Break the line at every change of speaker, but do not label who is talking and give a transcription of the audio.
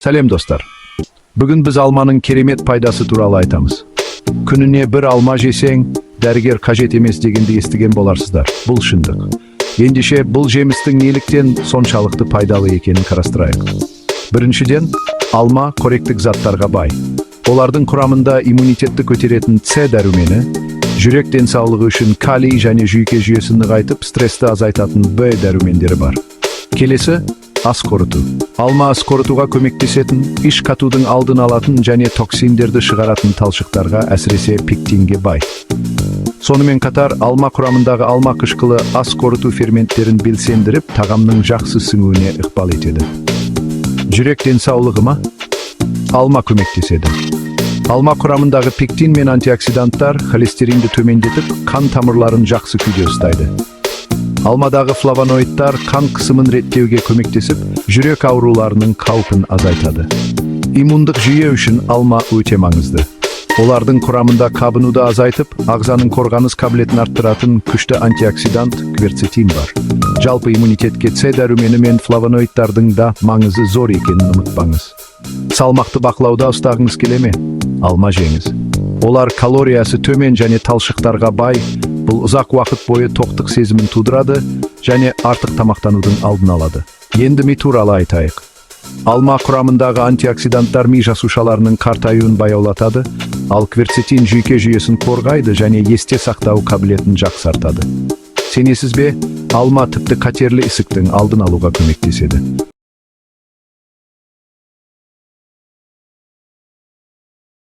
Сәлем достар. Бүгін біз алманың керемет пайдасы туралы айтамыз. Күніне бір алма жесең, дәрігер қажет емес дегенді естіген боларсыздар. Бұл шындық. Ендеше бұл жемістің неліктен соншалықты пайдалы екенін қарастырайық. Біріншіден, алма қоректік заттарға бай. Олардың құрамында иммунитетті көтеретін С дәрумені, жүрек денсаулығы үшін калий және жүйке жүйесін нығайтып, стрессті азайтатын В дәрумендері бар. Келесі, ас қорыту. Алма ас қорытуға көмектесетін, іш қатудың алдын алатын және токсиндерді шығаратын талшықтарға, әсіресе пектинге бай. Сонымен қатар, алма құрамындағы алма қышқылы ас қорыту ферменттерін белсендіріп, тағамның жақсы сіңуіне ықпал етеді. Жүрек денсаулығы ма? Алма көмектеседі. Алма құрамындағы пектин мен антиоксиданттар холестеринді төмендетіп, қан тамырларын жақсы күйде ұстайды. Алмадағы флавоноидтар қан қысымын реттеуге көмектесіп, жүрек ауруларының қаупін азайтады. Иммундық жүйе үшін алма өте маңызды. Олардың құрамында қабынуды азайтып, ағзаның қорғаныс қабілетін арттыратын күшті антиоксидант кверцетин бар. Жалпы иммунитетке С дәрумені мен флавоноидтардың да маңызы зор екенін ұмытпаңыз. Салмақты бақылауда ұстағыңыз келе ме? Алма жеңіз. Олар калориясы төмен және талшықтарға бай. Бұл ұзақ уақыт бойы тоқтық сезімін тудырады және артық тамақтанудың алдын алады. Енді ми туралы айтайық. Алма құрамындағы антиоксиданттар ми жасушаларының қартаюын баяулатады, ал кверцетин жүйке жүйесін қорғайды және есте сақтау қабілетін жақсартады. Сенесіз бе? Алма тіпті қатерлі ісіктің алдын алуға көмектеседі.